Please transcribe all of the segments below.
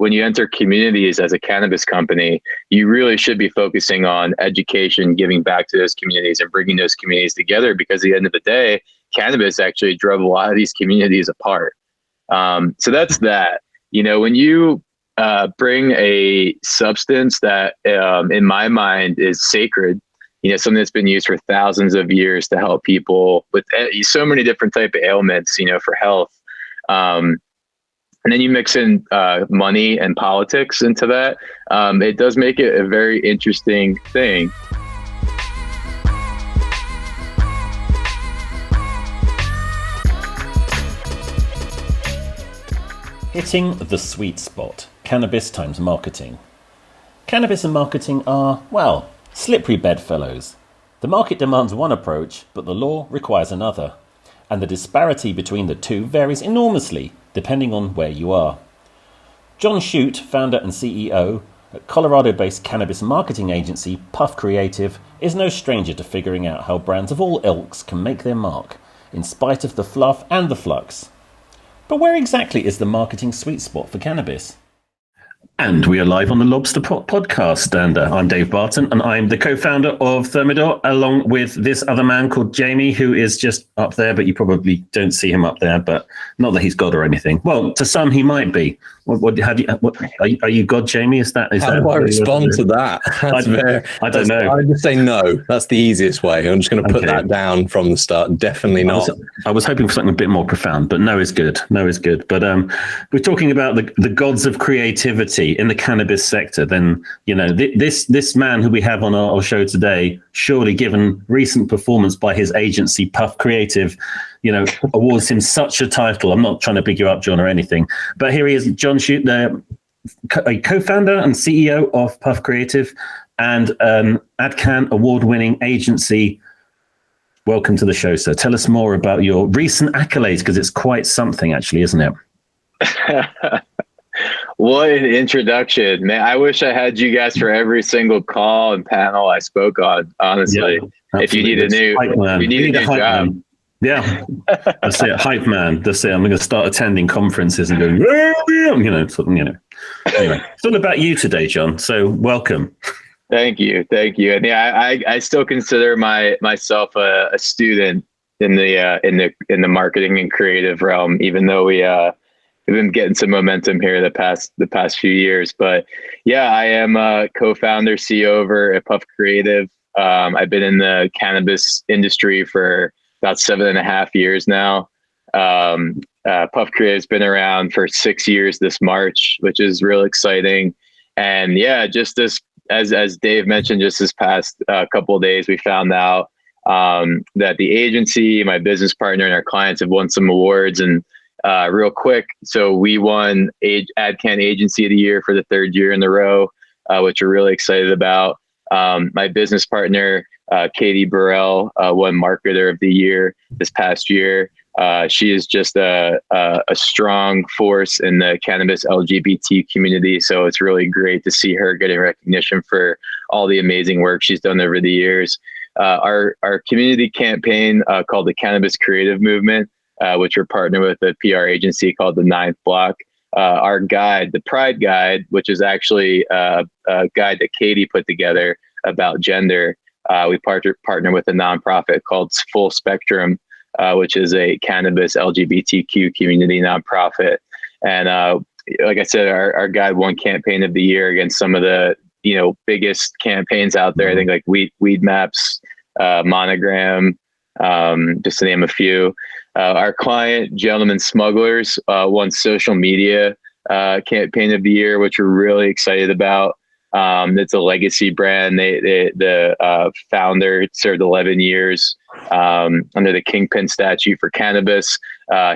when you enter communities as a cannabis company, you really should be focusing on education, giving back to those communities and bringing those communities together, because at the end of the day, cannabis actually drove a lot of these communities apart. So that's that. When you bring a substance that in my mind is sacred, something that's been used for thousands of years to help people with so many different type of ailments, for health. And then you mix in money and politics into that. It does make it a very interesting thing. Hitting the sweet spot. Cannabis times marketing. Cannabis and marketing are, well, slippery bedfellows. The market demands one approach, but the law requires another. And the disparity between the two varies enormously, depending on where you are. John Shute, founder and CEO at Colorado-based cannabis marketing agency PufCreativ, is no stranger to figuring out how brands of all ilks can make their mark, in spite of the fluff and the flux. But where exactly is the marketing sweet spot for cannabis? And we are live on the Lobsterpot podcast, and I'm Dave Barton, and I'm the co-founder of Thermidor, along with this other man called Jamie, who is just up there, but you probably don't see him up there, but not that he's God or anything. Well, to some he might be. Are you God, Jamie? How do I respond to that? I don't know. I just say no. That's the easiest way. I'm just going to put that down from the start. Definitely not. I was hoping for something a bit more profound, but no is good. No is good. But we're talking about the gods of creativity in the cannabis sector. Then this man who we have on our show today, surely given recent performance by his agency PufCreativ, awards him such a title. I'm not trying to big you up, John, or anything, but here he is, John Shute, a co-founder and CEO of PufCreativ and AdCan award-winning agency. Welcome to the show, sir. Tell us more about your recent accolades, because it's quite something, actually, isn't it? What an introduction, man. I wish I had you guys for every single call and panel I spoke on, honestly. Yeah, if you need a new job. Man. Yeah, that's it. Hype man. That's it. I'm going to start attending conferences and going, Anyway, it's all about you today, John. So welcome. Thank you. And yeah, I still consider myself a student in the marketing and creative realm, even though we've been getting some momentum here the past few years. But yeah, I am a co-founder, CEO over at PufCreativ. I've been in the cannabis industry for about 7.5 years now. PufCreativ has been around for 6 years this March, which is real exciting. And yeah, just as Dave mentioned, just this past couple of days, we found out that the agency, my business partner, and our clients have won some awards. And real quick, so we won AdCan Agency of the Year for the 3rd year in a row, which we're really excited about. My business partner, Katie Burrell, won Marketer of the Year this past year. She is just a strong force in the cannabis LGBT community. So it's really great to see her getting recognition for all the amazing work she's done over the years. Our community campaign called the Cannabis Creative Movement, which we're partnered with a PR agency called the Ninth Block. Our guide, the Pride Guide, which is actually a guide that Katie put together about gender. We partner with a nonprofit called Full Spectrum, which is a cannabis LGBTQ community nonprofit. And like I said, our guide won Campaign of the Year against some of the biggest campaigns out there. I think like Weed Maps, Monogram, just to name a few. Our client, Gentlemen Smugglers, won Social Media Campaign of the Year, which we're really excited about. It's a legacy brand. The founder served 11 years under the Kingpin statute for cannabis.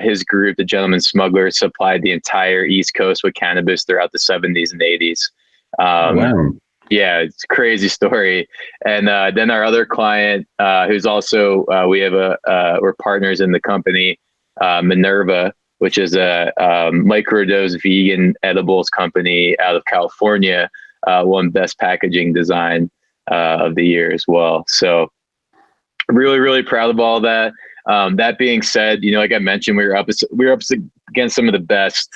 His group, the Gentlemen Smugglers, supplied the entire East Coast with cannabis throughout the 70s and 80s. Wow. Yeah, it's a crazy story. And then our other client, who's also we're partners in the company, Minerva, which is a microdose vegan edibles company out of California, won Best Packaging Design of the Year as well. So really, really proud of all that. That being said, like I mentioned, we were up against some of the best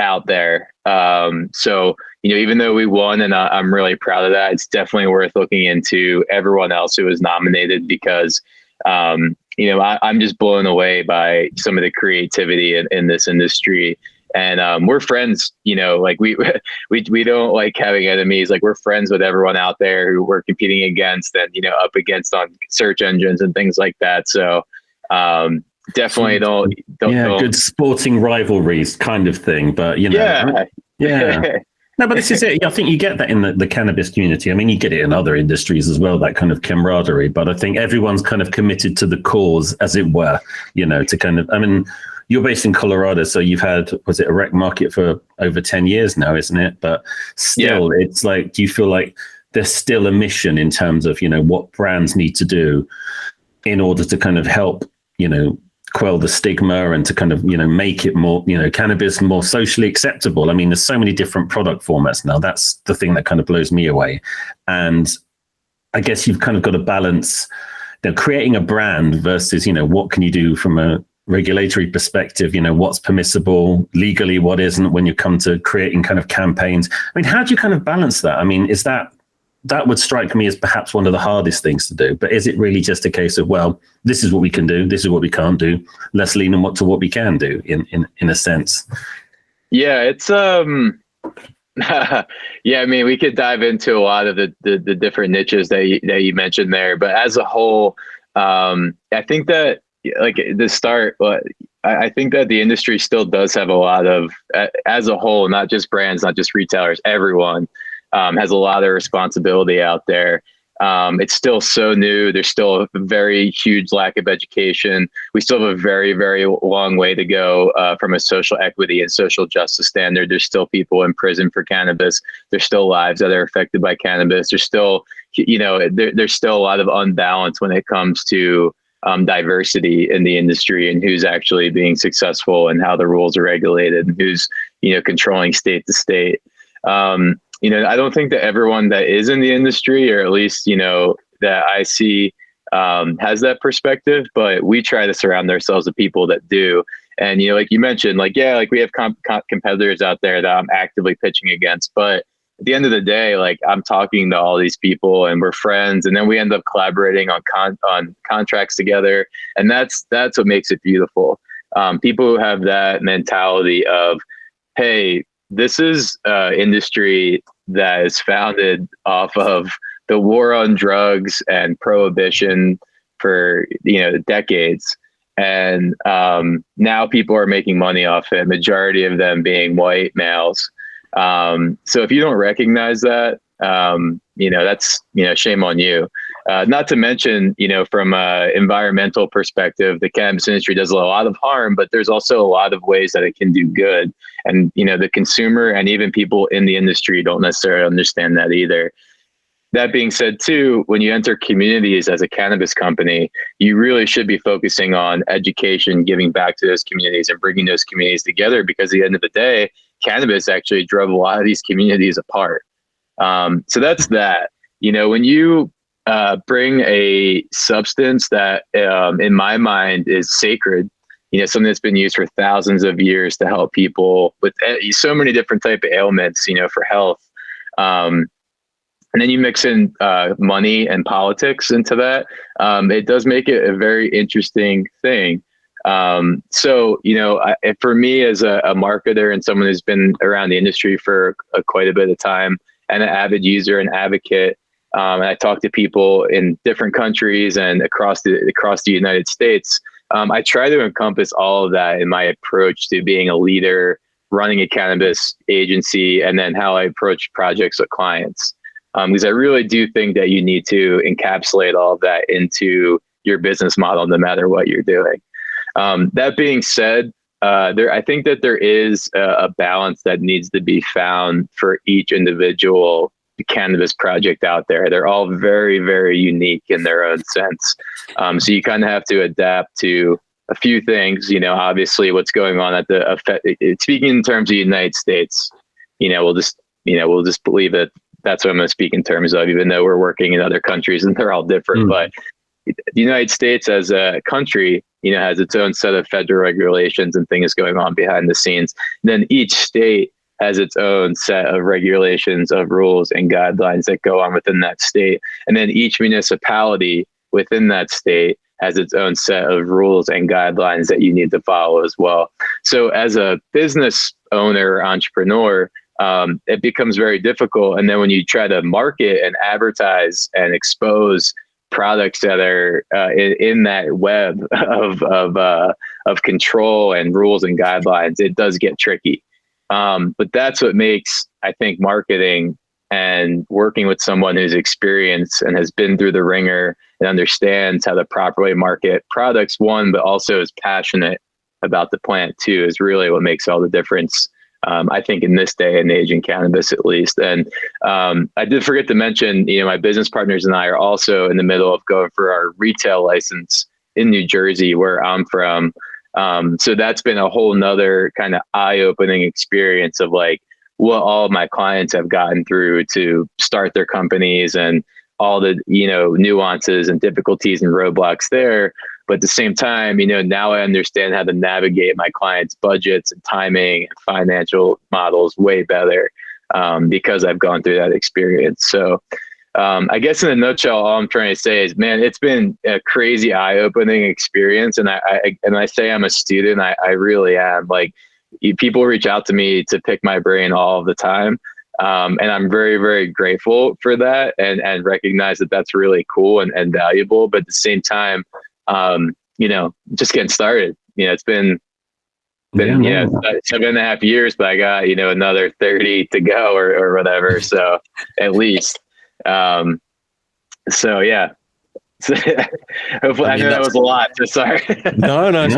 out there. So, even though we won, and I'm really proud of that, it's definitely worth looking into everyone else who was nominated, because, I'm just blown away by some of the creativity in this industry. And we're friends, like we don't like having enemies. Like, we're friends with everyone out there who we're competing against and, up against on search engines and things like that. So definitely don't good sporting rivalries kind of thing. But, yeah. No, but this is it. I think you get that in the cannabis community. I mean, you get it in other industries as well, that kind of camaraderie. But I think everyone's kind of committed to the cause, as it were, to kind of, I mean, you're based in Colorado, so you've had, was it a rec market for over 10 years now, isn't it? But still, It's like, do you feel like there's still a mission in terms of, what brands need to do in order to kind of help, quell the stigma and to kind of, make it more, cannabis more socially acceptable? I mean, there's so many different product formats now. That's the thing that kind of blows me away. And I guess you've kind of got to balance, creating a brand versus, what can you do from a regulatory perspective, what's permissible legally, what isn't, when you come to creating kind of campaigns. I mean, how do you kind of balance that? I mean, is that would strike me as perhaps one of the hardest things to do, but is it really just a case of, well, this is what we can do, this is what we can't do, let's lean on to what we can do in a sense? Yeah, it's yeah, I mean, we could dive into a lot of the different niches that you mentioned there, but as a whole, I think that, like, the start, I think that the industry still does have a lot of, as a whole, not just brands, not just retailers, everyone has a lot of responsibility out there. It's still so new. There's still a very huge lack of education. We still have a very, very long way to go from a social equity and social justice standard. There's still people in prison for cannabis. There's still lives that are affected by cannabis. There's still, there's still a lot of unbalance when it comes to diversity in the industry and who's actually being successful and how the rules are regulated and who's, controlling state to state. I don't think that everyone that is in the industry, or at least, that I see, has that perspective, but we try to surround ourselves with people that do. And, like you mentioned, we have competitors out there that I'm actively pitching against, but at the end of the day, like, I'm talking to all these people and we're friends, and then we end up collaborating on contracts together. And that's what makes it beautiful. People who have that mentality of, hey, this is industry that is founded off of the war on drugs and prohibition for, decades. And now people are making money off it, majority of them being white males. So if you don't recognize that, that's, shame on you. Not to mention, from an environmental perspective, the cannabis industry does a lot of harm, but there's also a lot of ways that it can do good. And, the consumer and even people in the industry don't necessarily understand that either. That being said, too, when you enter communities as a cannabis company, you really should be focusing on education, giving back to those communities and bringing those communities together, because at the end of the day, cannabis actually drove a lot of these communities apart. So that's that. When you bring a substance that, in my mind, is sacred, something that's been used for thousands of years to help people with so many different type of ailments, for health. And then you mix in money and politics into that. It does make it a very interesting thing. So, for me as a marketer and someone who's been around the industry for quite a bit of time, and an avid user and advocate, and I talk to people in different countries and across the United States, I try to encompass all of that in my approach to being a leader, running a cannabis agency, and then how I approach projects with clients. Because I really do think that you need to encapsulate all of that into your business model, no matter what you're doing. That being said, I think that there is a balance that needs to be found for each individual cannabis project out there. They're all very, very unique in their own sense. So you kind of have to adapt to a few things, obviously what's going on speaking in terms of the United States, we'll just believe that that's what I'm going to speak in terms of, even though we're working in other countries and they're all different. But the United States as a country, has its own set of federal regulations and things going on behind the scenes. And then each state has its own set of regulations, of rules and guidelines that go on within that state. And then each municipality within that state has its own set of rules and guidelines that you need to follow as well. So as a business owner, entrepreneur, it becomes very difficult. And then when you try to market and advertise and expose products that are in that web of control and rules and guidelines, it does get tricky. But that's what makes, I think, marketing and working with someone who's experienced and has been through the ringer and understands how to properly market products, one, but also is passionate about the plant too, is really what makes all the difference. I think in this day and age in cannabis, at least. And I did forget to mention, my business partners and I are also in the middle of going for our retail license in New Jersey, where I'm from. So that's been a whole nother kind of eye-opening experience of like what all of my clients have gotten through to start their companies and all the, nuances and difficulties and roadblocks there. But at the same time, now I understand how to navigate my clients' budgets and timing and financial models way better because I've gone through that experience. So I guess in a nutshell, all I'm trying to say is, man, it's been a crazy eye-opening experience. And I say I'm a student, I really am. Like, people reach out to me to pick my brain all the time. And I'm very, very grateful for that and recognize that that's really cool and valuable. But at the same time, just getting started. It's been 7.5 years, but I got, another 30 to go or whatever. So at least, so yeah. Hopefully, I know that was a lot. So sorry. No, it's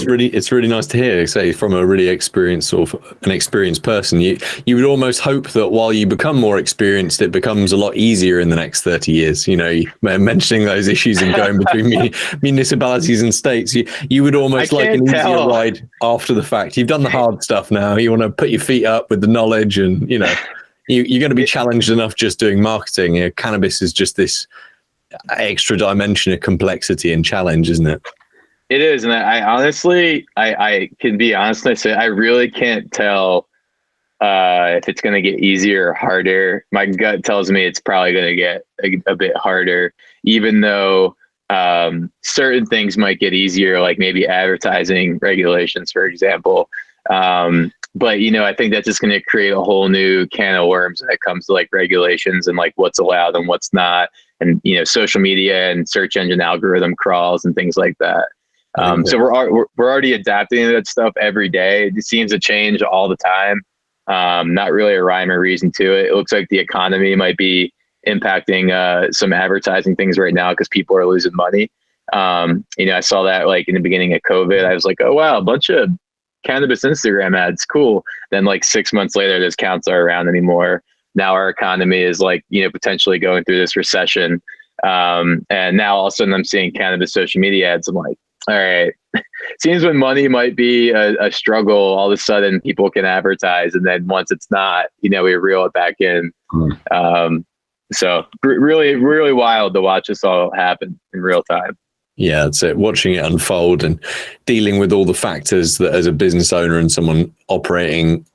great. It's really nice to hear. Say from a really experienced an experienced person, you would almost hope that while you become more experienced, it becomes a lot easier in the next 30 years. Mentioning those issues and going between municipalities and states, you would almost like an easier ride after the fact. You've done the hard stuff now. You want to put your feet up with the knowledge, and you're going to be challenged enough just doing marketing. Cannabis is just this extra dimension of complexity and challenge, isn't it? It is. And I honestly, I can be honest and say I really can't tell if it's going to get easier or harder. My gut tells me it's probably going to get a bit harder, even though certain things might get easier, like maybe advertising regulations, for example. But, I think that's just going to create a whole new can of worms when it comes to like regulations and like what's allowed and what's not. And, social media and search engine algorithm crawls and things like that. So we're already adapting to that stuff every day. It seems to change all the time. Not really a rhyme or reason to it. It looks like the economy might be impacting some advertising things right now because people are losing money. I saw that like in the beginning of COVID. I was like, oh, wow, a bunch of cannabis Instagram ads. Cool. Then like 6 months later, those counts aren't around anymore. Now our economy is like, potentially going through this recession. And now all of a sudden I'm seeing cannabis social media ads. I'm like, all right, seems when money might be a struggle, all of a sudden people can advertise. And then once it's not, we reel it back in. So really, really wild to watch this all happen in real time. Yeah, that's it. Watching it unfold and dealing with all the factors that as a business owner and someone operating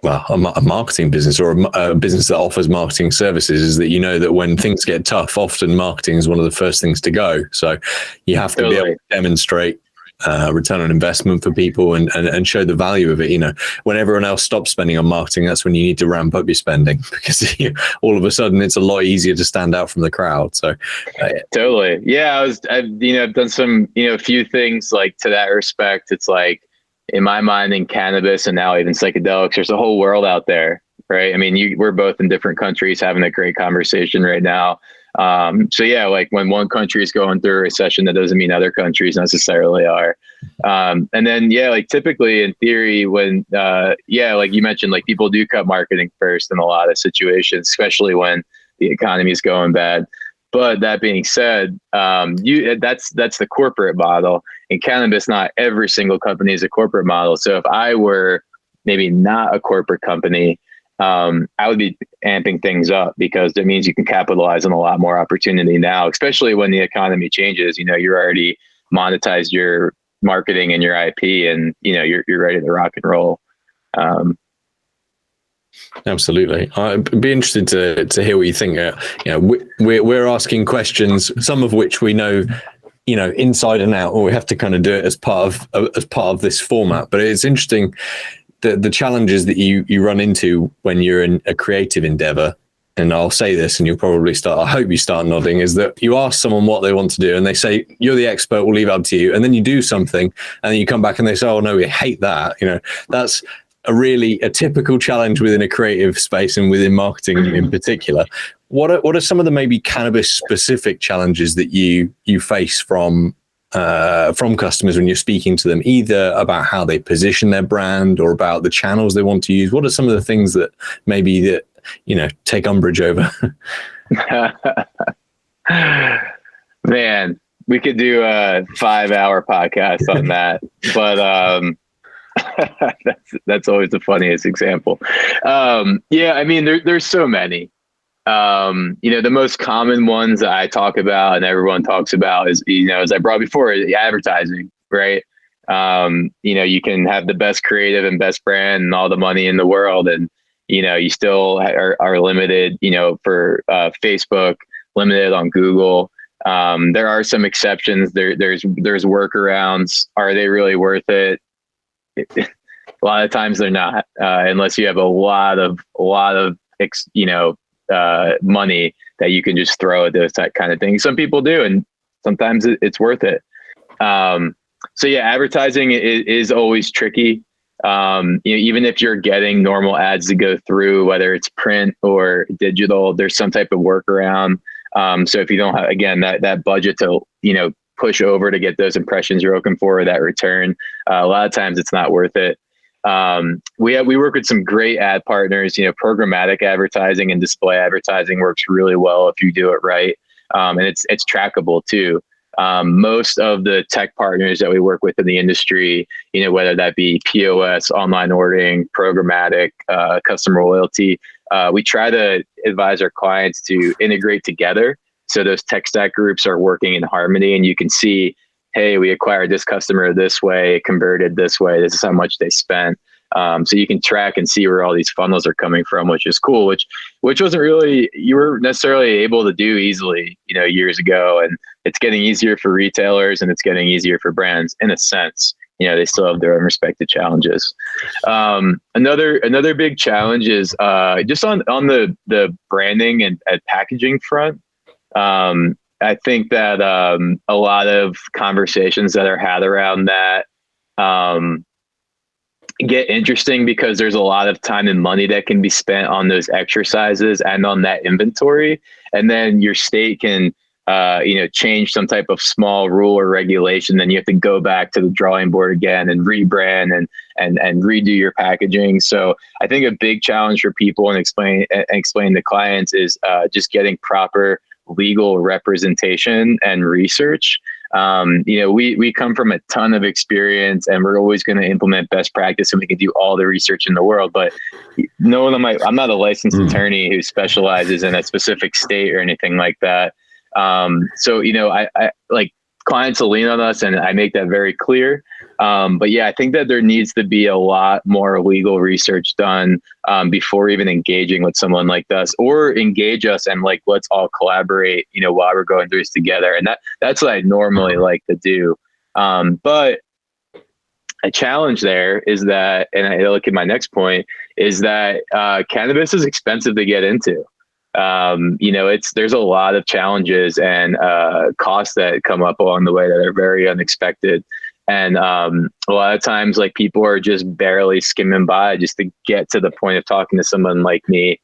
a marketing business or a business that offers marketing services is that that when things get tough, often marketing is one of the first things to go. So you have to be able to demonstrate return on investment for people and show the value of it. When everyone else stops spending on marketing, that's when you need to ramp up your spending because all of a sudden it's a lot easier to stand out from the crowd. So totally. Yeah. I've done some, a few things like to that respect. It's like, in my mind, in cannabis and now even psychedelics, there's a whole world out there, right? I mean, we're both in different countries having a great conversation right now. So yeah, like when one country is going through a recession, that doesn't mean other countries necessarily are. And then, yeah, like typically in theory, when, like you mentioned, like people do cut marketing first in a lot of situations, especially when the economy is going bad. But that being said, that's the corporate model. In cannabis, not every single company is a corporate model. So if I were maybe not a corporate company I would be amping things up because it means you can capitalize on a lot more opportunity now, especially when the economy changes. You're already monetized your marketing and your IP, and you're ready to rock and roll. Absolutely. I'd be interested to hear what you think. We're asking questions, some of which we know, inside and out, or we have to kind of do it as part of this format. But it's interesting the challenges that you run into when you're in a creative endeavor. And I'll say this, and you'll probably I hope you start nodding, is that you ask someone what they want to do and they say, you're the expert, we'll leave it up to you. And then you do something and then you come back and they say, oh no, we hate that. That's a typical challenge within a creative space and within marketing in particular. What are some of the maybe cannabis specific challenges that you face from customers when you're speaking to them, either about how they position their brand or about the channels they want to use? What are some of the things that maybe take umbrage over? Man, we could do a 5-hour podcast on that, but that's always the funniest example. There's so many. The most common ones that I talk about and everyone talks about is, as I brought before, advertising, right? You can have the best creative and best brand and all the money in the world, and you still are limited, for Facebook, limited on Google. There are some exceptions. There's workarounds. Are they really worth it? A lot of times they're not, unless you have a lot of money that you can just throw at those kind of things. Some people do, and sometimes it's worth it. Advertising is always tricky. Even if you're getting normal ads to go through, whether it's print or digital, there's some type of workaround. So if you don't have, again, that budget to, push over to get those impressions you're looking for, or that return, a lot of times it's not worth it. We work with some great ad partners. Programmatic advertising and display advertising works really well if you do it right. And it's trackable too. Most of the tech partners that we work with in the industry, whether that be POS, online ordering, programmatic, customer loyalty, we try to advise our clients to integrate together. So those tech stack groups are working in harmony, and you can see, hey, we acquired this customer this way, converted this way, this is how much they spent. So you can track and see where all these funnels are coming from, which is cool, which wasn't really, you were necessarily able to do easily, years ago. And it's getting easier for retailers, and it's getting easier for brands in a sense. They still have their own respective challenges. Another big challenge is just on the branding and packaging front. I think that a lot of conversations that are had around that get interesting because there's a lot of time and money that can be spent on those exercises and on that inventory. And then your state can, change some type of small rule or regulation. Then you have to go back to the drawing board again and rebrand and redo your packaging. So I think a big challenge for people and explain to clients is just getting proper legal representation and research. We come from a ton of experience, and we're always going to implement best practice, and we can do all the research in the world. But I'm not a licensed attorney who specializes in a specific state or anything like that. I like clients will lean on us, and I make that very clear. I think that there needs to be a lot more legal research done before even engaging with someone like us, or engage us and let's all collaborate, while we're going through this together. And that's what I normally like to do. But a challenge there is that, and I look at my next point, is that cannabis is expensive to get into. There's a lot of challenges and costs that come up along the way that are very unexpected. And a lot of times, people are just barely skimming by just to get to the point of talking to someone like me.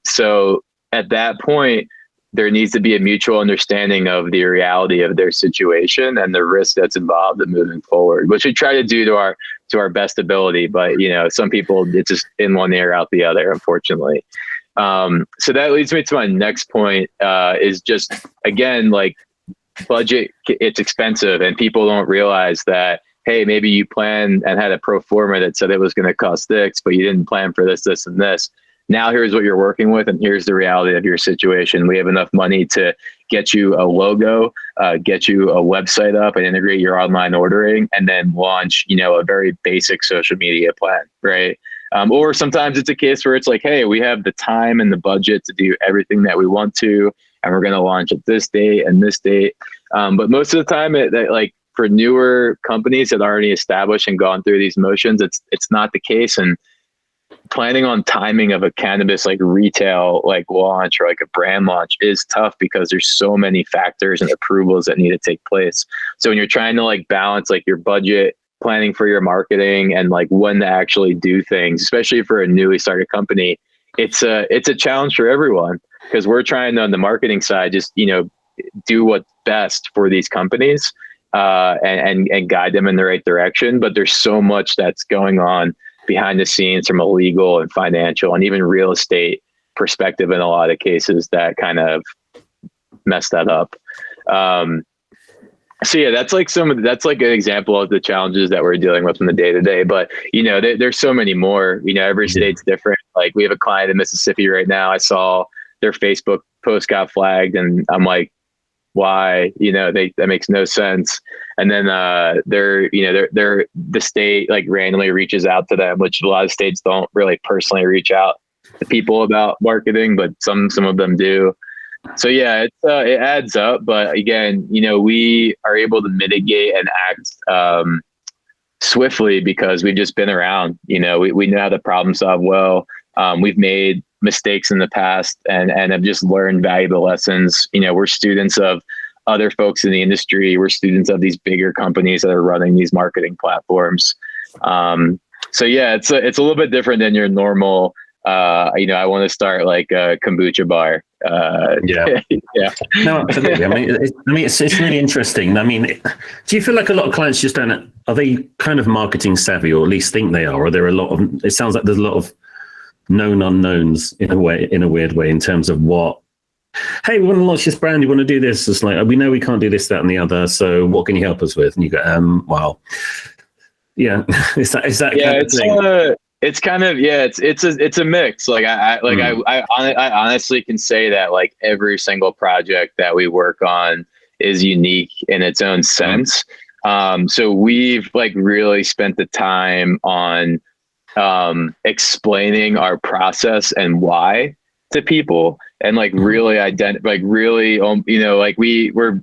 So at that point, there needs to be a mutual understanding of the reality of their situation and the risk that's involved in moving forward, which we try to do to our best ability. But, some people, it's just in one ear, out the other, unfortunately. So that leads me to my next point, is just, again, budget, it's expensive, and people don't realize that, hey, maybe you planned and had a pro forma that said it was going to cost this, but you didn't plan for this, this, and this. Now here's what you're working with, and here's the reality of your situation. We have enough money to get you a logo, get you a website up and integrate your online ordering, and then launch, a very basic social media plan, right? Or sometimes it's a case where it's like, hey, we have the time and the budget to do everything that we want to, and we're going to launch at this date and this date. But most of the time, like for newer companies that are already established and gone through these motions, it's not the case. And planning on timing of a cannabis like retail like launch or like a brand launch is tough because there's so many factors and approvals that need to take place. So when you're trying to like balance like your budget, planning for your marketing, and like when to actually do things, especially for a newly started company, it's a challenge for everyone, because we're trying to, on the marketing side, just do what's best for these companies and guide them in the right direction. But there's so much that's going on behind the scenes from a legal and financial and even real estate perspective in a lot of cases that kind of mess that up. So yeah, that's like an example of the challenges that we're dealing with in the day to day. But there's so many more. Every state's different. Like we have a client in Mississippi right now. I saw their Facebook post got flagged, and I'm like, why? That makes no sense. And then the state like randomly reaches out to them, which a lot of states don't really personally reach out to people about marketing, but some of them do. So yeah, it adds up. But again, we are able to mitigate and act swiftly because we've just been around. We know how to problem solve well. We've made mistakes in the past and have just learned valuable lessons. We're students of other folks in the industry. We're students of these bigger companies that are running these marketing platforms. So yeah, it's a little bit different than your normal. I want to start like a kombucha bar. Yeah. No, absolutely. I mean, it's really interesting. I mean, do you feel like a lot of clients just don't? Are they kind of marketing savvy, or at least think they are? Or are there a lot of? It sounds like there's a lot of known unknowns in a weird way, in terms of what. Hey, we want to launch this brand. You want to do this? It's like, we know we can't do this, that, and the other. So what can you help us with? And you go, well, yeah. is that yeah, kind of thing? It's kind of, yeah, it's a mix. Like I honestly can say that like every single project that we work on is unique in its own sense. So we've like really spent the time on explaining our process and why to people, and like really we're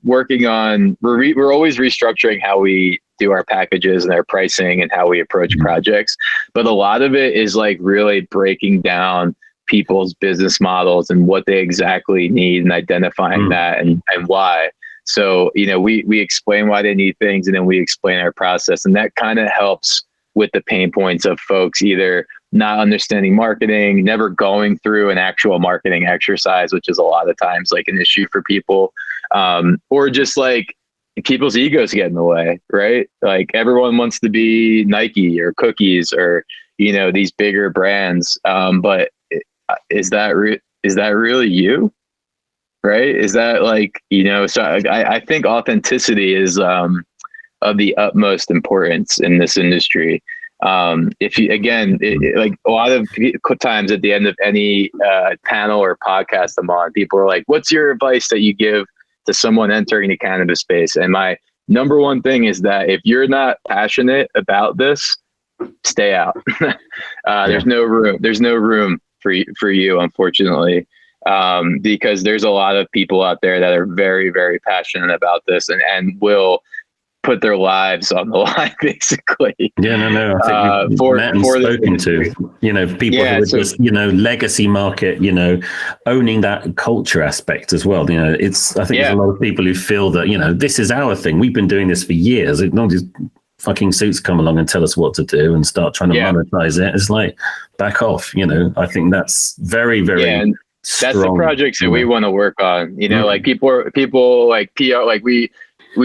working on, we're always restructuring how we do our packages and our pricing and how we approach projects. But a lot of it is like really breaking down people's business models and what they exactly need and identifying that and why. So, we explain why they need things, and then we explain our process, and that kind of helps with the pain points of folks either not understanding marketing, never going through an actual marketing exercise, which is a lot of times like an issue for people, or just like people's egos get in the way, right? Like everyone wants to be Nike or Cookies or, these bigger brands. But is that really you? Right? Is that like, so I think authenticity is of the utmost importance in this industry. If you, again, like a lot of times at the end of any panel or podcast I'm on, people are like, what's your advice that you give to someone entering the cannabis space? And my number one thing is that if you're not passionate about this, stay out. There's no room for you, unfortunately, because there's a lot of people out there that are very, very passionate about this and will put their lives on the line, basically. Yeah, no. I think spoken to, people who are just, legacy market, owning that culture aspect as well. I think there's a lot of people who feel that, this is our thing. We've been doing this for years. Not these fucking suits come along and tell us what to do and start trying to monetize it. It's like, back off. I think that's very, very. Yeah, that's the projects that we want to work on. Like people like PR, like we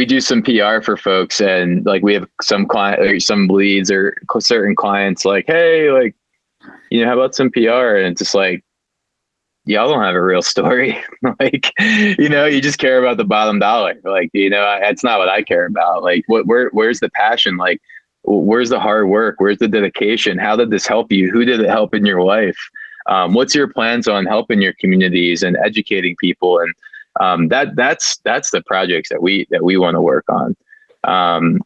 do some PR for folks, and like we have some client or some leads or certain clients like, hey, like, how about some PR? And it's just like, y'all don't have a real story. Like, you just care about the bottom dollar. Like, that's not what I care about. Like, where's the passion? Like, where's the hard work? Where's the dedication? How did this help you? Who did it help in your life? What's your plans on helping your communities and educating people? And that's the projects that we want to work on. And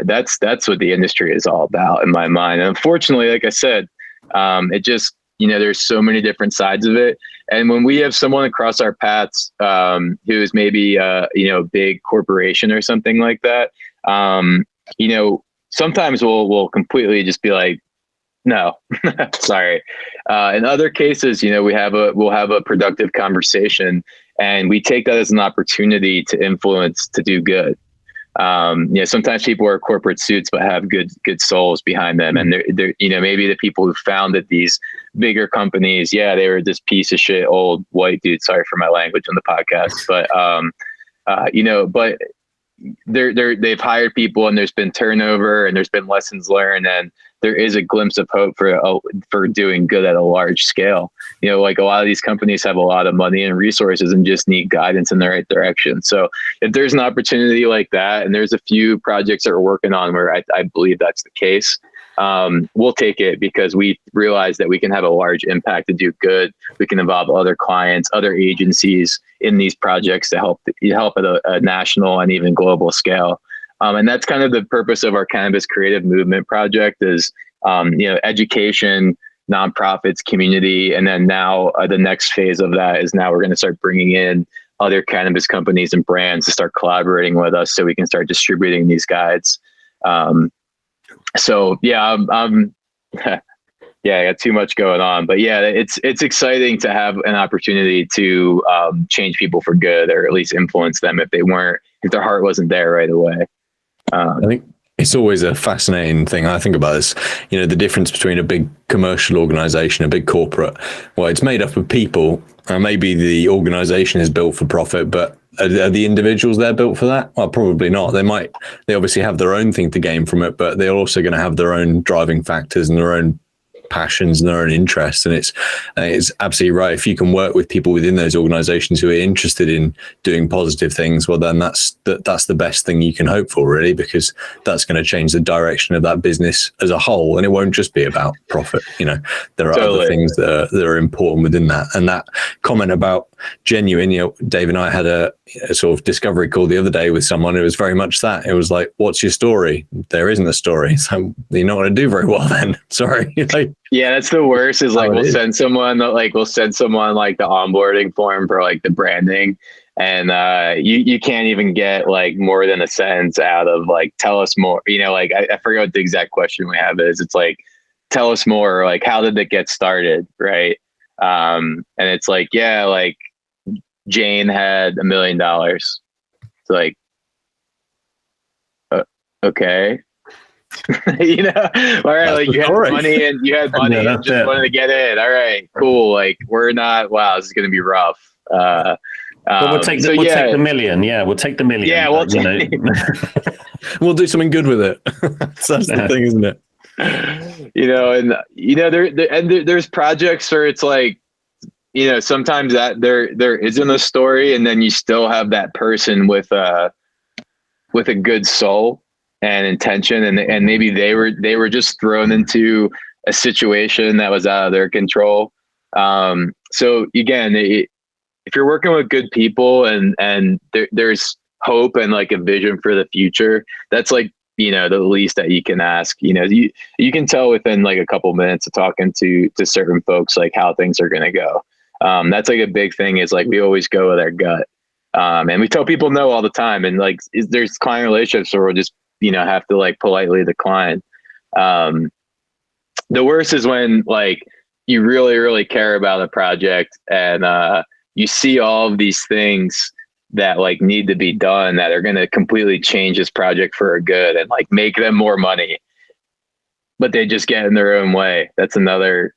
that's what the industry is all about in my mind. And unfortunately, like I said, it just, there's so many different sides of it. And when we have someone across our paths, who is maybe, a big corporation or something like that, sometimes we'll completely just be like, no, sorry. In other cases, we'll have a productive conversation, and we take that as an opportunity to influence, to do good. Sometimes people wear corporate suits but have good souls behind them, and they're maybe the people who founded these bigger companies, they were this piece of shit old white dude. Sorry for my language on the podcast, but but they've hired people, and there's been turnover, and there's been lessons learned, and there is a glimpse of hope for doing good at a large scale. Like a lot of these companies have a lot of money and resources and just need guidance in the right direction. So if there's an opportunity like that, and there's a few projects that we're working on where I believe that's the case, we'll take it, because we realize that we can have a large impact to do good. We can involve other clients, other agencies in these projects to help at a national and even global scale. And that's kind of the purpose of our Cannabis Creative Movement project is, education, nonprofits, community. And then now the next phase of that is now we're going to start bringing in other cannabis companies and brands to start collaborating with us so we can start distributing these guides. So yeah, I got too much going on, but yeah, it's exciting to have an opportunity to change people for good, or at least influence them if their heart wasn't there right away. I think it's always a fascinating thing. I think about this, the difference between a big commercial organization, a big corporate. Well, it's made up of people, and maybe the organization is built for profit, but are the individuals there built for that? Well, probably not. They obviously have their own thing to gain from it, but they're also going to have their own driving factors and their own passions and their own interests. And it's absolutely right. If you can work with people within those organizations who are interested in doing positive things, well, then that's the best thing you can hope for, really, because that's going to change the direction of that business as a whole. And it won't just be about profit. There are other things that are important within that. And that comment about genuine, Dave and I had a sort of discovery call the other day with someone. It was very much that. It was like, what's your story? There isn't a story. So you're not going to do very well then. Sorry. Yeah, that's the worst is like, we'll send someone like the onboarding form for like the branding. And you can't even get like more than a sentence out of like, tell us more, I forget what the exact question we have is. It's like, tell us more, like, how did it get started? Right. And it's like, yeah, like Jane had $1 million. It's like, okay. All right, like you had money and just wanted to get in. All right, cool. Like we're not. Wow, this is going to be rough. But we'll take the million. Yeah, we'll take the million. Yeah, we'll do something good with it. So that's the thing, isn't it? There's projects where it's like, sometimes that there isn't a story, and then you still have that person with a good soul and intention, and maybe they were just thrown into a situation that was out of their control. So again, if you're working with good people and there's hope and like a vision for the future, that's like, the least that you can ask. You can tell within like a couple minutes of talking to certain folks like how things are going to go. That's like a big thing is like we always go with our gut. And we tell people no all the time, and like there's client relationships where we'll just have to like politely decline. The worst is when like you really, really care about a project and you see all of these things that like need to be done that are going to completely change this project for a good and like make them more money, but they just get in their own way. That's another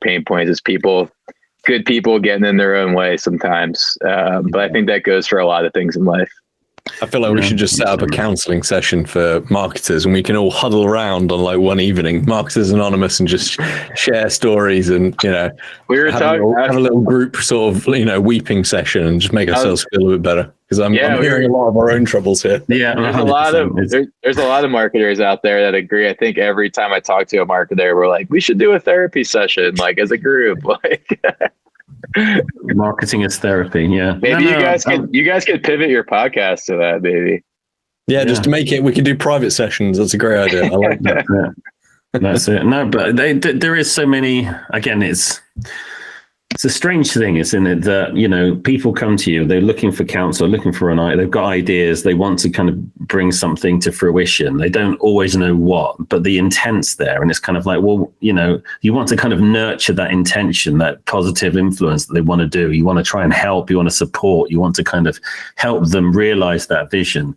pain point is good people getting in their own way sometimes. But I think that goes for a lot of things in life. I feel like we should just set up a counseling session for marketers, and we can all huddle around on like one evening, Marketers Anonymous, and just share stories, and we were have a little group sort of weeping session, and just make ourselves feel a little bit better, because I'm hearing a lot of our own troubles here. Yeah, there's a lot of marketers out there that agree. I think every time I talk to a marketer, we're like, we should do a therapy session, like as a group, like. Marketing is therapy. Yeah, maybe you guys could pivot your podcast to that, maybe. Yeah, just to make it, we can do private sessions. That's a great idea. I like that. Yeah. That's it. No, but there is so many. Again, it's a strange thing, isn't it? That people come to you, they're looking for counsel, looking for they've got ideas, they want to kind of bring something to fruition. They don't always know what, but the intent's there, and it's kind of like, well, you want to kind of nurture that intention, that positive influence that they want to do. You want to try and help, you want to support, you want to kind of help them realize that vision.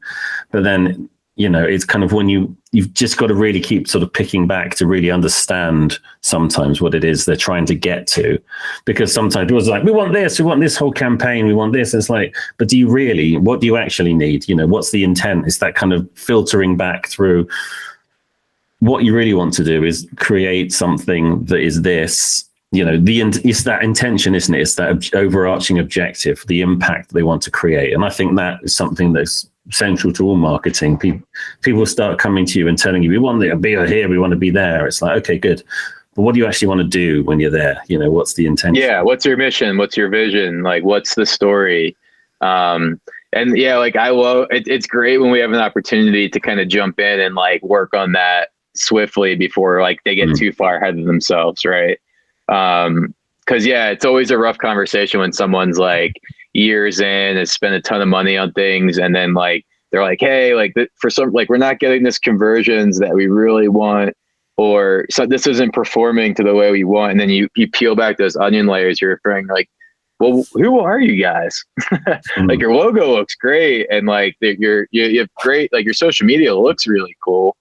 But then it's kind of when you've just got to really keep sort of picking back to really understand sometimes what it is they're trying to get to, because sometimes it was like, we want this whole campaign, we want this. It's like, but what do you actually need? What's the intent? It's that kind of filtering back through. What you really want to do is create something that is this, it's that intention, isn't it? It's that overarching objective, the impact they want to create. And I think that is something that's central to all marketing. People start coming to you and telling you, we want to be here, we want to be there. It's like, okay, good. But what do you actually want to do when you're there? What's the intention? Yeah. What's your mission? What's your vision? Like, what's the story? And yeah, like I love it. It's great when we have an opportunity to kind of jump in and like work on that swiftly before like they get too far ahead of themselves. Right. Cause yeah, it's always a rough conversation when someone's like years in, has spent a ton of money on things, and then like they're like, hey, like for some, like we're not getting this conversions that we really want, or so this isn't performing to the way we want. And then you peel back those onion layers, you're referring like, well, who are you guys? Like your logo looks great, and like you have great, like your social media looks really cool,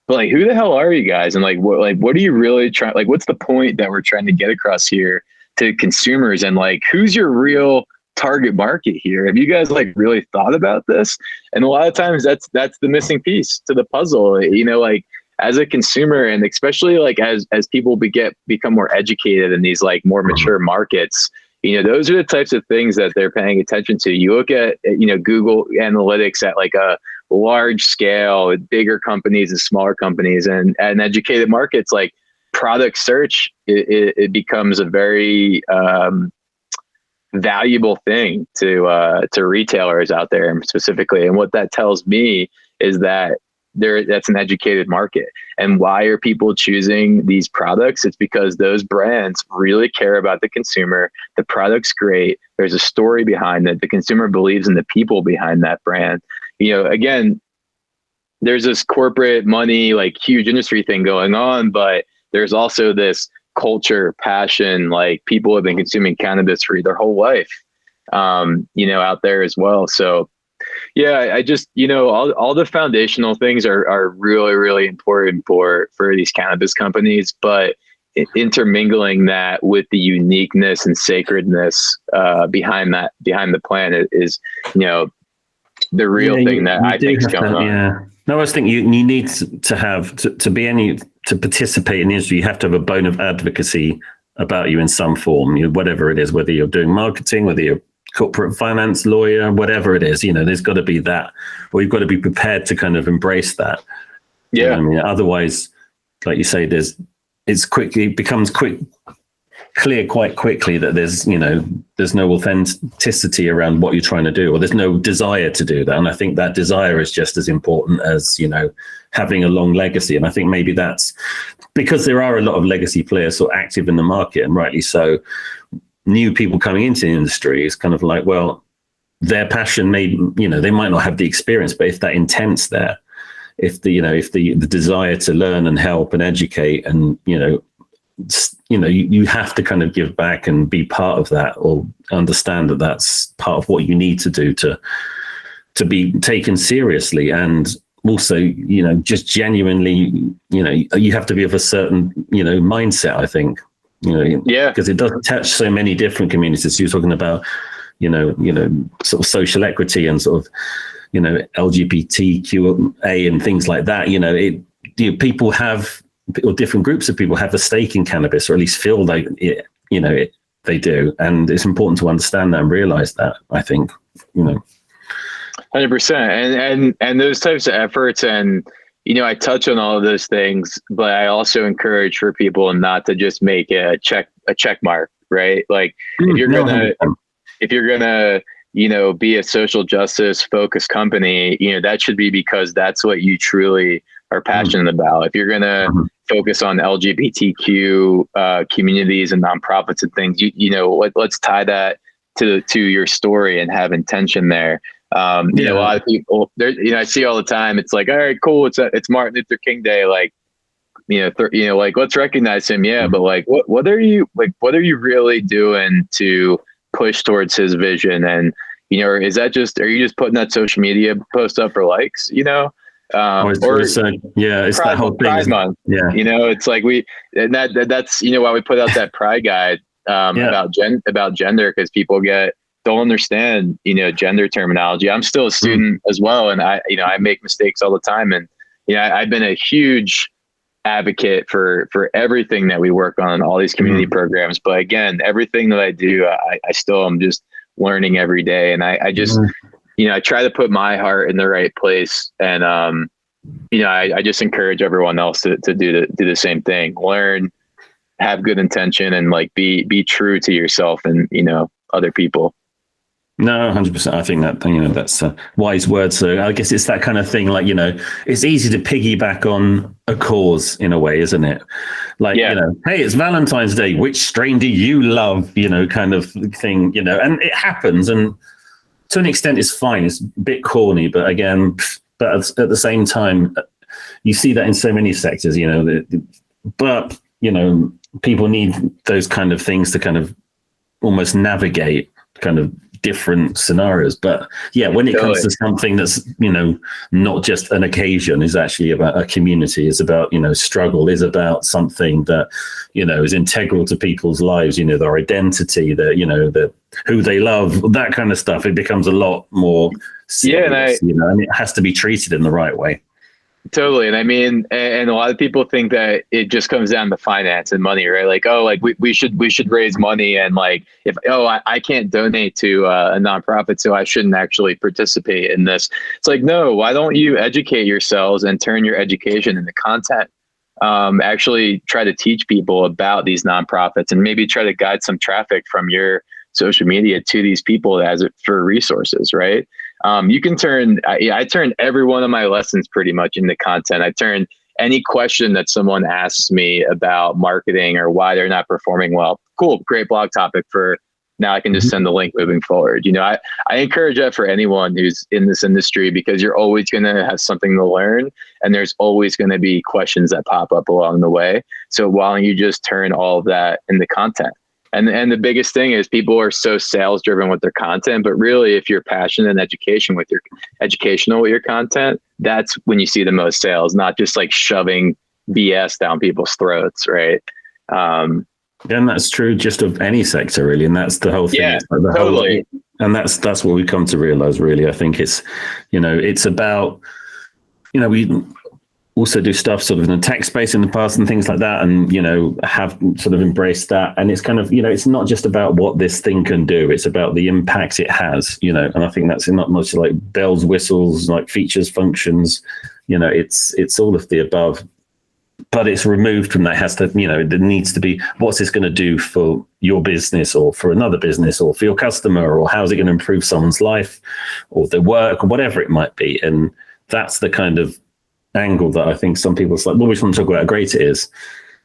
but like who the hell are you guys? And like what are you really trying? Like what's the point that we're trying to get across here to consumers? And like who's your real target market here? Have you guys like really thought about this? And a lot of times that's the missing piece to the puzzle, like as a consumer, and especially like as people become more educated in these like more mature markets, those are the types of things that they're paying attention to. You look at Google Analytics at like a large scale with bigger companies and smaller companies, and educated markets, like product search, it becomes a very valuable thing to retailers out there specifically. And what that tells me is that that's an educated market. And why are people choosing these products? It's because those brands really care about the consumer. The product's great. There's a story behind it. The consumer believes in the people behind that brand. Again, there's this corporate money, like huge industry thing going on, but there's also this culture, passion, like people have been consuming cannabis for their whole life, out there as well. So yeah, I just, all the foundational things are really, really important for these cannabis companies, but intermingling that with the uniqueness and sacredness behind the plan is the real thing that I think is going on. Yeah. No, I just think you need to have to participate in the industry. You have to have a bone of advocacy about you in some form, whatever it is, whether you're doing marketing, whether you're corporate finance, lawyer, whatever it is, there's got to be that, or you've got to be prepared to kind of embrace that. Yeah. Otherwise, like you say, becomes clear quite quickly that there's no authenticity around what you're trying to do, or there's no desire to do that. And I think that desire is just as important as, having a long legacy. And I think maybe that's because there are a lot of legacy players sort of active in the market, and rightly so. New people coming into the industry is kind of like, well, their passion may, they might not have the experience, but if that intent's there, if the desire to learn and help and educate, and you have to kind of give back and be part of that, or understand that that's part of what you need to do to be taken seriously. And also, just genuinely, you have to be of a certain, mindset, I think. Because it does touch so many different communities. You're talking about, sort of social equity and sort of LGBTQA and things like that. People have, or different groups of people have a stake in cannabis, or at least feel like it, they do. And it's important to understand that and realize that, I think, 100%. And those types of efforts, and, I touch on all of those things, but I also encourage for people not to just make a check mark, right? Like if you're gonna, be a social justice focused company, that should be because that's what you truly are passionate about. If you're gonna focus on LGBTQ communities and nonprofits and things, let's tie that to your story and have intention there. A lot of people there, I see all the time. It's like, all right, cool. It's Martin Luther King Day. Like, like, let's recognize him. Yeah. But like, what are you really doing to push towards his vision? And, are you just putting that social media post up for likes, it's that whole thing. Pride Month. Yeah. It's like that's why we put out that Pride Guide about gender, because people don't understand, gender terminology. I'm still a student as well. And I make mistakes all the time. And, I've been a huge advocate for everything that we work on, all these community programs. But again, everything that I do, I still am just learning every day. And I just, I try to put my heart in the right place. And, I just encourage everyone else to do the same thing, learn, have good intention, and like, be true to yourself and, other people. No, 100%. I think that, that's a wise word. So I guess it's that kind of thing, like, it's easy to piggyback on a cause in a way, isn't it? Like, hey, it's Valentine's Day. Which strain do you love? Kind of thing, and it happens. And to an extent, it's fine. It's a bit corny, but again, at the same time, you see that in so many sectors, but, people need those kind of things to kind of almost navigate kind of different scenarios. But when it comes to something that's not just an occasion, is actually about a community, is about struggle, is about something that is integral to people's lives, their identity, the who they love, that kind of stuff. It becomes a lot more serious, and it has to be treated in the right way. Totally. And I mean, and a lot of people think that it just comes down to finance and money, right? Like, oh, like we should raise money, and like, if, I can't donate to a nonprofit, so I shouldn't actually participate in this. It's like, no, why don't you educate yourselves and turn your education into content? Actually try to teach people about these nonprofits, and maybe try to guide some traffic from your social media to these people for resources, right? You can I turn every one of my lessons pretty much into content. I turn any question that someone asks me about marketing or why they're not performing well. Cool, great blog topic for now. I can just send the link moving forward. I encourage that for anyone who's in this industry, because you're always going to have something to learn, and there's always going to be questions that pop up along the way. So why don't you just turn all of that into content? And the biggest thing is, people are so sales driven with their content, but really, if you're passionate in educational with your content, that's when you see the most sales, not just like shoving BS down people's throats. Right. And that's true just of any sector, really. And that's the whole thing. Yeah, totally. And that's what we come to realize, really. I think it's, it's about, we also do stuff sort of in the tech space in the past and things like that, and have sort of embraced that. And it's kind of, it's not just about what this thing can do, it's about the impact it has, and I think that's not much like bells, whistles, like features, functions, it's all of the above, but it's removed from that. It has to, it needs to be, what's this going to do for your business, or for another business, or for your customer, or how's it going to improve someone's life or their work, or whatever it might be. And that's the kind of angle that I think some people, it's like, well, we just want to talk about how great it is.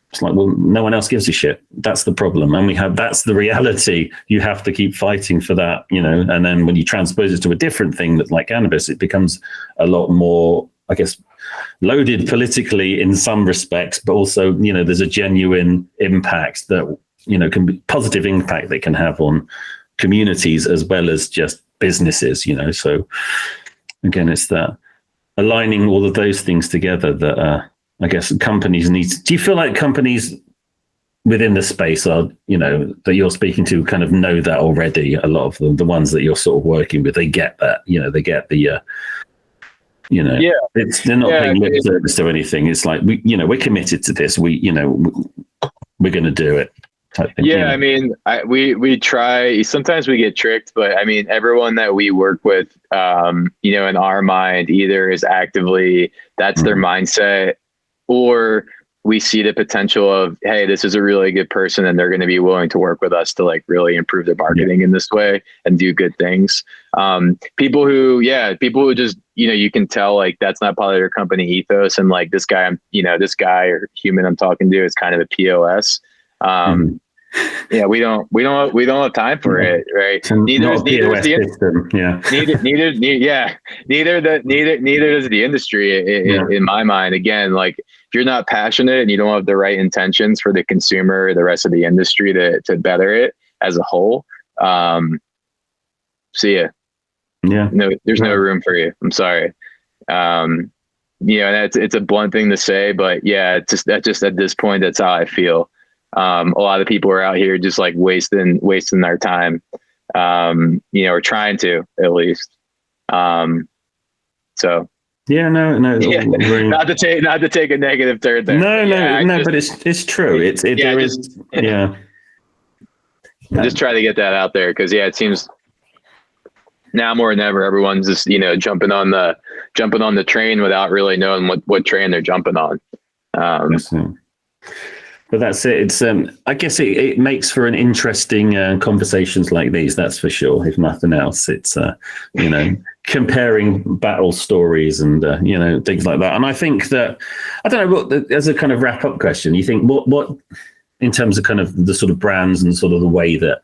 It's like, well, no one else gives a shit. That's the problem. And that's the reality. You have to keep fighting for that, and then when you transpose it to a different thing that's like cannabis, it becomes a lot more, I guess, loaded politically in some respects, but also, there's a genuine impact that, can be positive impact they can have on communities as well as just businesses, so again, it's that aligning all of those things together that I guess companies need. Do you feel like companies within the space are, that you're speaking to kind of know that already. A lot of them, the ones that you're sort of working with, they get that, they get the, they're not paying lip service to anything. It's like, we're committed to this. We're going to do it. Type thing, I mean, we try, sometimes we get tricked, but I mean, everyone that we work with, in our mind, either is actively, that's their mindset, or we see the potential of, hey, this is a really good person and they're going to be willing to work with us to like really improve their marketing in this way and do good things. People who just, you can tell like that's not part of their company ethos. And like this guy, this guy or human I'm talking to is kind of a POS. We don't have time for it, right? Neither does the industry in my mind. Again, like if you're not passionate and you don't have the right intentions for the consumer or the rest of the industry to better it as a whole, see ya. Yeah. No, there's no room for you. I'm sorry. And it's a blunt thing to say, but yeah, just at this point, that's how I feel. A lot of people are out here just like wasting their time, or trying to at least. So yeah, no, not to take a negative turn there. But it's true. I just try to get that out there because it seems now more than ever everyone's just jumping on the train without really knowing what train they're jumping on. But that's it. It's I guess it makes for an interesting conversations like these. That's for sure. If nothing else, it's comparing battle stories and things like that. And I think that I don't know what, as a kind of wrap up question, you think what in terms of kind of the sort of brands and sort of the way that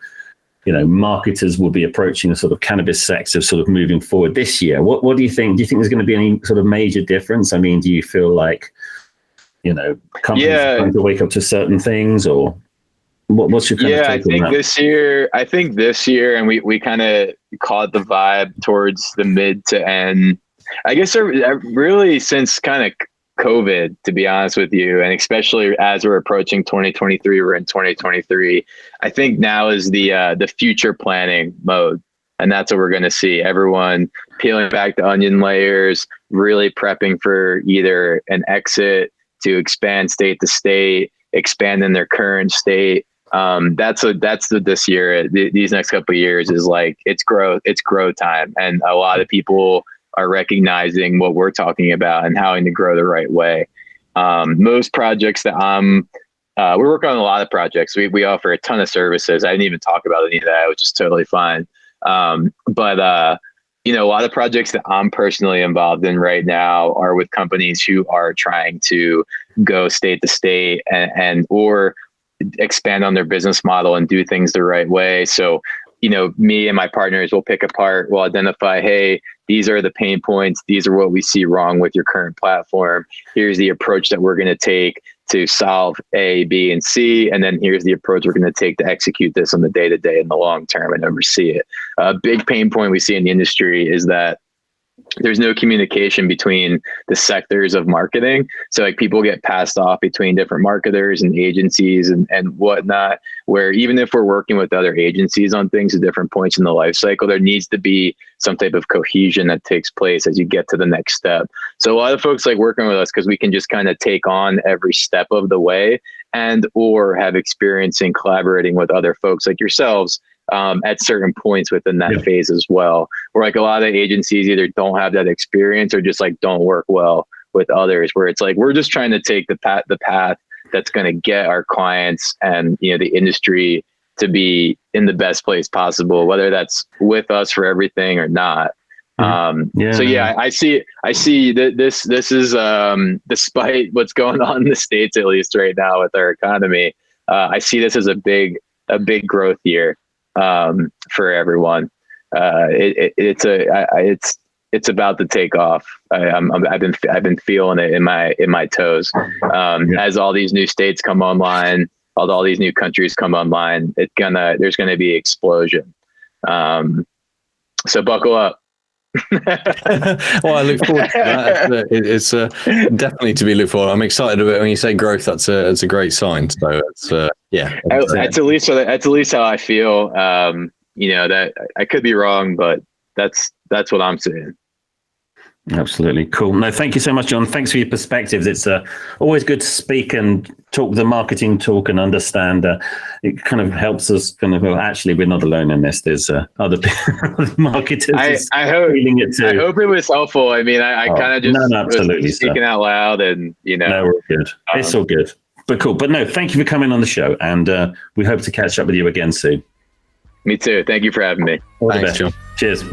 marketers will be approaching the sort of cannabis sector sort of moving forward this year. What do you think? Do you think there's going to be any sort of major difference? I mean, do you feel like companies are trying to wake up to certain things, or what's your kind of take on that? I think this year, and we kind of caught the vibe towards the mid to end. I guess really since kind of COVID, to be honest with you, and especially as we're approaching 2023, we're in 2023. I think now is the future planning mode. And that's what we're going to see. Everyone peeling back the onion layers, really prepping for either an exit, to expand state to state, expand in their current state. That's this year. These next couple of years is like it's growth time, and a lot of people are recognizing what we're talking about and how to grow the right way. Most projects that we're working on a lot of projects. We offer a ton of services. I didn't even talk about any of that, which is totally fine. But a lot of projects that I'm personally involved in right now are with companies who are trying to go state to state and or expand on their business model and do things the right way. So, me and my partners will pick apart, we'll identify, hey, these are the pain points. These are what we see wrong with your current platform. Here's the approach that we're going to take to solve A, B, and C. And then here's the approach we're going to take to execute this on the day-to-day and the long term and oversee it. A big pain point we see in the industry is that there's no communication between the sectors of marketing. So like people get passed off between different marketers and agencies and whatnot, where even if we're working with other agencies on things at different points in the life cycle, there needs to be some type of cohesion that takes place as you get to the next step. So a lot of folks like working with us because we can just kind of take on every step of the way and or have experience in collaborating with other folks like yourselves at certain points within that phase as well. Where like a lot of agencies either don't have that experience or just like don't work well with others, where it's like we're just trying to take the path that's going to get our clients and the industry to be in the best place possible, whether that's with us for everything or not. I see that this is despite what's going on in the States, at least right now with our economy, I see this as a big growth year for everyone. It's about to take off. I've been feeling it in my toes. As all these new states come online, all these new countries come online, there's gonna be explosion. So buckle up. Well, I look forward to that. It's definitely to be looked for. I'm excited about it. When you say growth, that's a great sign. So Yeah, that's at least how I feel. That I could be wrong, but that's what I'm saying. Absolutely. Cool. No, thank you so much, John. Thanks for your perspectives. It's always good to speak and talk the marketing talk and understand. It kind of helps us actually, we're not alone in this. There's other marketers. I hope feeling it too. I hope it was helpful. I mean, I kind of just absolutely, was speaking out loud and, No, we're good. It's all good. But cool. But no, thank you for coming on the show. And we hope to catch up with you again soon. Me too. Thank you for having me. Thanks, John. Cheers.